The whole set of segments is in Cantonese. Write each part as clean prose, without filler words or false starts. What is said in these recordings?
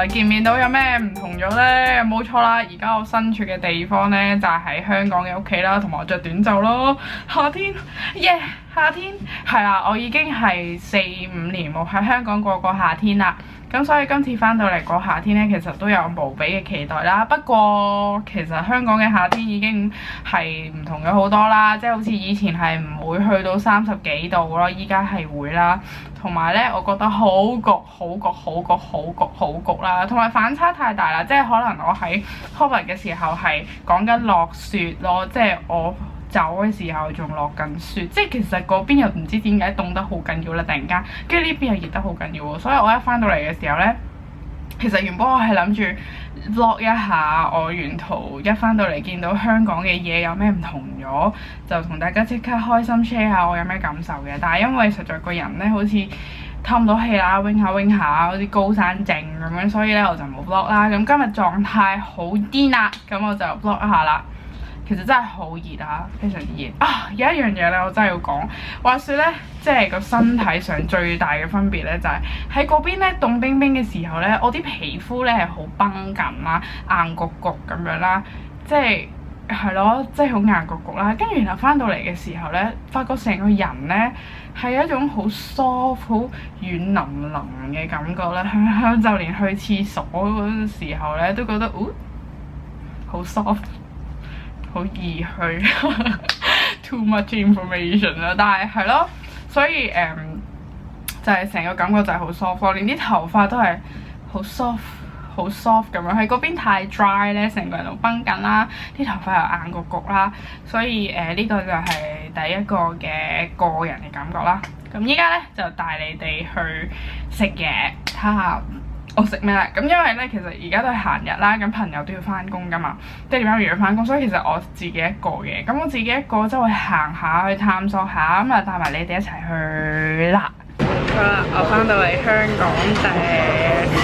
來見面到有咩唔同咗呢？冇錯啦，而家我身處嘅地方呢，就係喺香港嘅屋企啦，同埋我着短袖咯。夏天，耶！夏天係啦，我已經係4-5年冇喺香港過夏天啦。咁所以今次翻到嚟過夏天呢，其實都有無比嘅期待啦。不過其實香港嘅夏天已經係唔同咗好多啦，即係好似以前係唔會去到30幾度咯，依家係會啦。同埋呢，我覺得好焗、好焗、好焗、好焗、好焗啦。同埋反差太大啦，即係可能我喺 Hobart 嘅時候係講緊落雪咯，即係我走嘅時候仲落緊雪，即係其實嗰邊又唔知點解凍得好緊要啦，突然間，跟住呢邊又熱得好緊要喎，所以我一翻到嚟嘅時候呢，其實原本我係諗住 vlog 一下我沿途一翻到嚟見到香港嘅嘢有咩唔同咗，就同大家即刻開心 share 下我有咩感受嘅，但係因為實在個人呢，好似透唔到氣啦，wing 下 wing 下好似高山症咁樣，所以呢，我就冇 vlog 啦。咁今日狀態好癲啦，咁我就 vlog 一下啦。其實真係好熱啊，非常之熱啊！有一樣嘢咧，我真係要講。話說咧，即係個身體上最大嘅分別咧，就係喺嗰邊咧凍冰冰嘅時候咧，我啲皮膚咧係好繃緊啦、硬焗焗咁樣啦，即係咯，即係好硬焗焗啦。跟住然後翻到嚟嘅時候咧，發覺成個人咧係一種好 soft、好軟腍腍嘅感覺咧，就連去廁所嗰陣時候咧都覺得，好 soft。好易去，too much information 啦，但係係咯，所以就係成個感覺就係好 soft，連啲頭髮都係好 soft，好 soft 咁樣。喺嗰邊太 dry 咧，成個人都繃緊啦，啲頭髮又硬焗焗啦，所以呢個就係第一個嘅個人嘅感覺啦。咁依家咧就帶你哋去食嘢，睇下我食咩啦？咁因為咧，其實而家都係閒日啦，咁朋友都要翻工噶嘛，爹哋媽咪要翻工，所以其實我自己一個嘅。咁我自己一個周圍行下，去探索下，咁啊帶埋你哋一齊去啦。好啦，我翻到嚟香港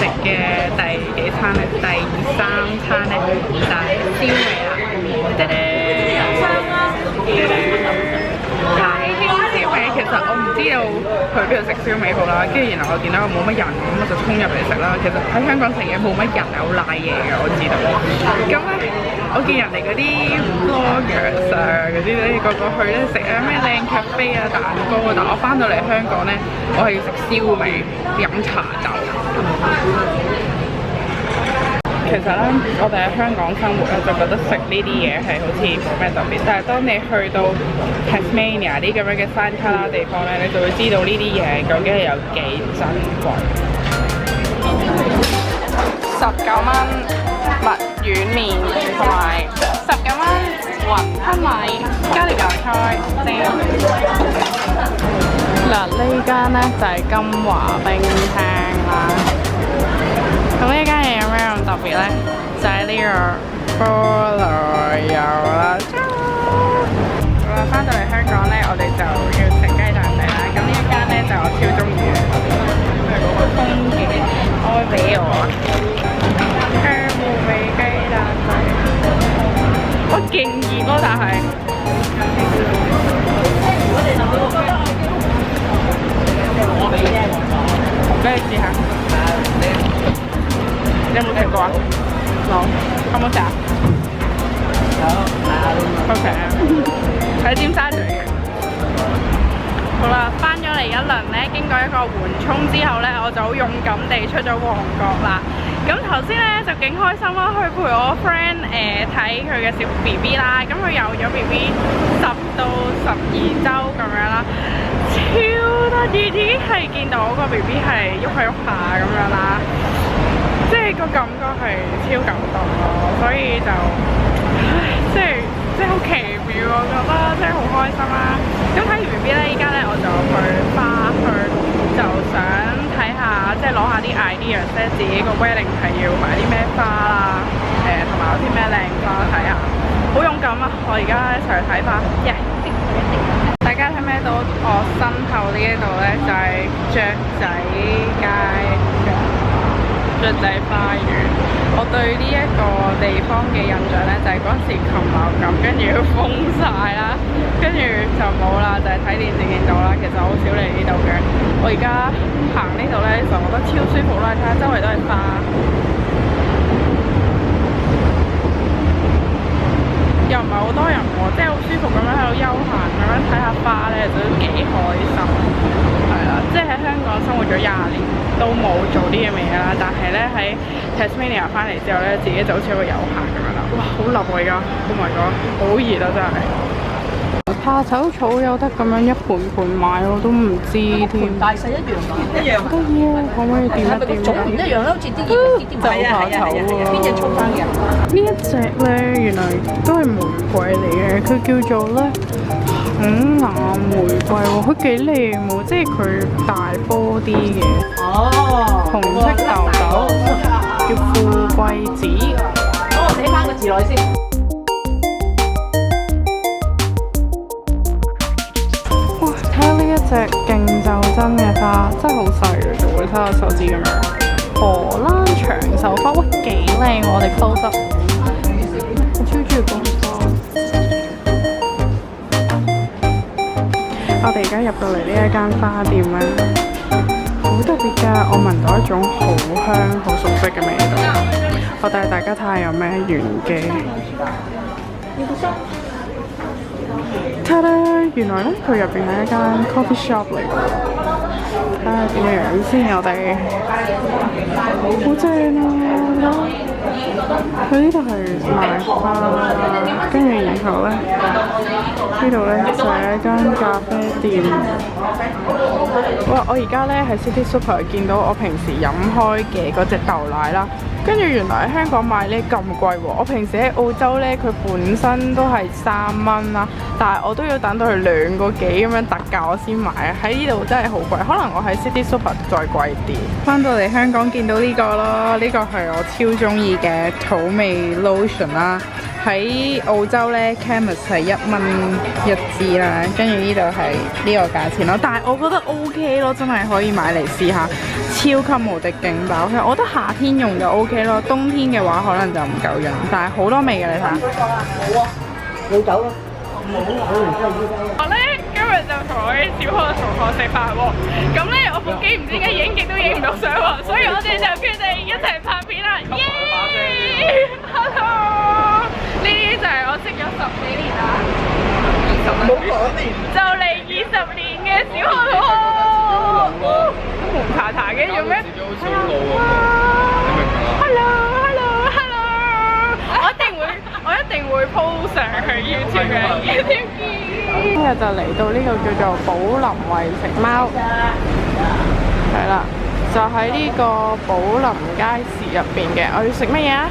食嘅第幾餐咧？第3餐咧就係燒味啦。其實我唔知道去邊度食燒味好啦，跟住然後我見到冇乜人，咁我就衝入嚟食啦。其實喺香港食嘢冇乜人係好賴嘢嘅，我知道。咁咧，我見人哋嗰啲 vloggers 啊，嗰啲咧個個去咧食啊咩靚咖啡啊、蛋糕啊，但我翻到嚟香港咧，我係要食燒味、飲茶酒。其實咧，我哋喺香港生活咧，就覺得食呢啲嘢係好似冇咩特別。但係當你去到 Tasmania 啲咁樣嘅山卡拉地方咧，你就會知道呢啲嘢究竟係有幾珍貴。19蚊墨丸麵同埋19蚊雲吞米加利芽菜正。嗱，呢間咧就係金華冰廳啦。咁呢間嘢有咩咁特別咧？就係呢個菠蘿油啦。好啦，翻到嚟香港咧，我哋就要食雞蛋仔啦。咁呢一間咧就我超中意嘅，風嘅愛俾我香芋味雞蛋仔。我勁熱咯，但係俾你試下。你有冇食過啊？冇。好唔好食啊？好平啊！喺尖沙咀嘅。好啦，翻咗嚟一輪咧，經過一個緩衝之後咧，我就好勇敢地出咗旺角啦。咁頭先咧就勁開心啦，去陪我 friend 睇佢嘅小 BB 啦。咁佢有咗 BB 10到12週咁樣啦，超得意！已經係見到個 BB 係喐下喐下咁樣啦。即係個感覺係超感動咯，所以就即係好奇妙，我覺得真係好開心啦。咁睇完 BB 咧，依家咧我就去花墟，就想睇下即係攞下啲 ideas 咧，自己個 wedding 係要買啲咩花啦，同埋有啲咩靚花睇下。好勇敢啊！我而家一齊去睇花，耶！大家睇唔睇到我身後呢一度咧，就係雀仔街。雀仔花園，我對呢一個地方嘅印象咧，就係嗰時禽流感，跟住要封晒啦，跟住就冇啦，就係睇電視見到啦。其實好少嚟呢度嘅，我而家行呢度咧，就覺得超舒服啦。睇下周圍都係花，其實都幾開心，係啦，即係喺香港生活咗20年都冇做啲咁嘅嘢啦，但係咧喺 Tasmania 翻嚟之後咧，自己就好似一個遊客咁樣啦，哇，好立喎而家 ，Oh my god，好熱啊真係。怕醜草有得咁樣一盤盤買，我都唔知添。大細一樣㗎，一樣。得意啊！可唔可以點一點？種唔一樣啦，好似啲葉啲就怕醜啊！邊隻粗生嘅？呢一隻咧，原來都係玫瑰嚟嘅，佢叫做咧肯亞玫瑰喎，佢幾靚喎，即係佢大波啲嘅。哦，紅色豆豆，叫富貴子。幫我寫翻個字落去先。睇下呢一隻勁就真嘅花，真係好細嘅啫喎，睇下手指咁樣。荷蘭長壽花，喂幾靚喎！我哋 close up，我超中意嗰花。我哋而家入到嚟呢一間花店咧，好特別㗎，我聞到一種好香、好熟悉嘅味道。我帶大家睇下有咩玄機。睇啦，原來咧佢入邊係一間 coffee shop 嚟㗎，睇下點樣先，我哋好正啊！佢呢度係賣花，跟住然後咧呢度咧就係一間咖啡店。哇！我而家咧喺 City Super 見到我平時飲開嘅嗰隻豆奶啦。跟住原來喺香港買呢咁貴喎，我平時喺澳洲呢，佢本身都係3蚊啦，但係我都要等到佢2個幾咁樣特價我先買啊！喺呢度真係好貴，可能我喺 City Super 再貴啲。翻到嚟香港見到呢個咯，呢個係我超中意嘅土味 lotion 啦。喺澳洲呢 Chemist 係1蚊1支啦，跟住呢度係呢個價錢咯。但係我覺得 OK 咯，真係可以買嚟試下，超級無敵勁爆香！我覺得夏天用就 OK 咯，冬天嘅話可能就唔夠用，但係好多味嘅你睇下。冇啊，冇酒啦。我咧今日就同我啲小學同學食飯喎，咁咧我部機唔知點解影極都影唔到相喎，所以我哋就決定一齊拍片啦！耶 ！Hello！ 呢啲就係我識咗10幾年啦，20年，就嚟20年嘅小學同學，紅茶茶嘅做咩 ？Hello！ 我一定會 po 上去 YouTube 嘅 YouTube 見。今日就嚟到呢個叫做寶林喂食貓，係啦，就喺呢個寶林街市入邊嘅。我要食乜嘢啊？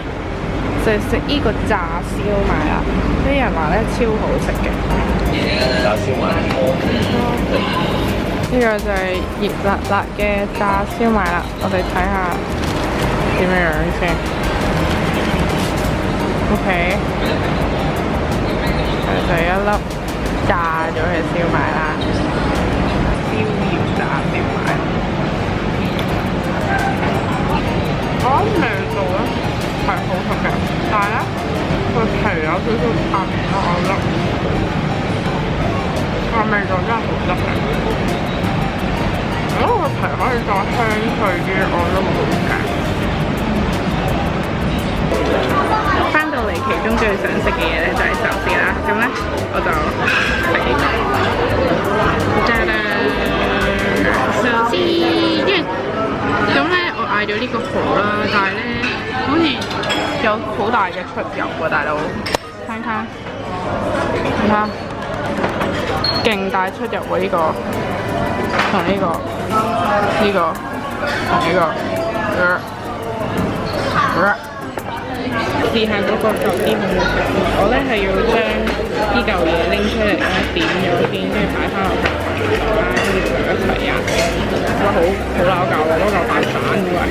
就係食呢個炸燒賣啦，啲人話咧超好食嘅。炸燒賣。呢個就係熱辣辣嘅炸燒賣啦，我哋睇下點樣先。OK， 就係一粒炸咗嘅燒賣啦，燒鹽炸燒賣。我覺得味道咧係好食嘅，但係咧個皮有少少硬咯，我覺得。個味道真係好得嘅，如果個皮可以再香脆啲，我覺得會好正。翻到嚟其中最想食嘅嘢咧就係壽司啦，咁咧我就食呢個，짜란壽司，因為咁咧我嗌咗呢個蠔啦，但係咧好似有好大嘅出油喎，大佬，睇下，睇下，勁大出油喎呢個，同呢個，呢個，同呢個，試下嗰個壽司好唔好食？我咧係要將呢嚿嘢拎出嚟咧點咗先，跟住擺翻落去啦，跟住就一齊壓。哇，好撈教喎，嗰嚿飯散咗啊！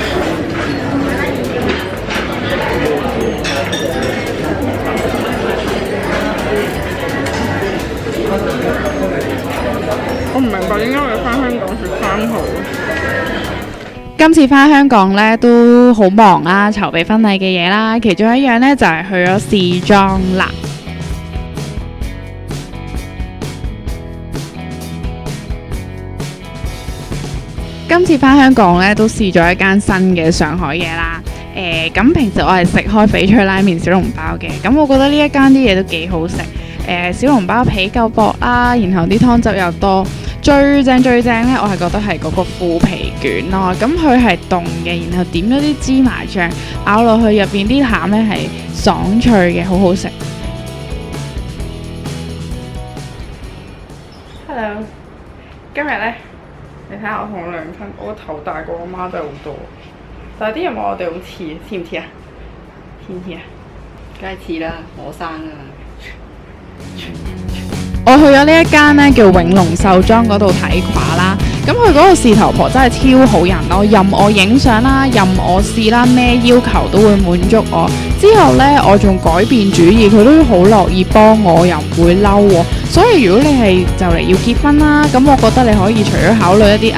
我唔明白點解我要翻香港食生蠔。今次返香港咧都好忙啦，籌備婚禮嘅嘢啦，其中一樣咧就係去咗試妝啦。今次返香港咧都試咗一間新嘅上海嘢啦。咁平時我係食開翡翠拉麵小籠包嘅，咁我覺得呢一間啲嘢都幾好食。小籠包皮夠薄啦，然後啲湯汁又多。最正呢，我係覺得係嗰個腐皮卷咯。咁佢係凍嘅，然後點咗啲芝麻醬，咬落去入邊啲餡呢係爽脆嘅，好好食。Hello， 今日呢，你睇下我同我娘親，我個頭大過我媽真係好多。但係啲人話我哋好似，似唔似啊？似唔似啊？梗係似啦，我生啊。我去咗呢一間呢叫永隆壽莊嗰度睇褂啦，咁佢嗰個事頭婆真係超好人咯，任我影相啦，任我試啦，咩要求都會滿足我。之後呢，我仲改變主意，佢都好樂意幫我，又唔會嬲喎。所以如果你係就嚟要結婚啦，咁我覺得你可以除咗考慮一啲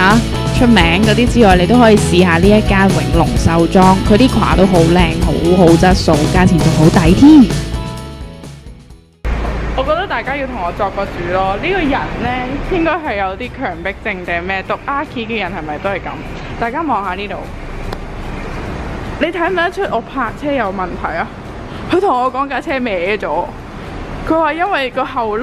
出名嗰啲之外，你都可以試下呢一間永隆壽莊，佢啲褂都好靚，好質素，價錢仲好抵添。我覺得大家要同我作個主咯，呢個人呢，應該係有啲強迫症定係咩？讀 Archi 嘅人係咪都係咁？大家望下呢度，你睇唔睇得出我泊車有問題啊？佢同我講架車歪咗，佢話因為個後轆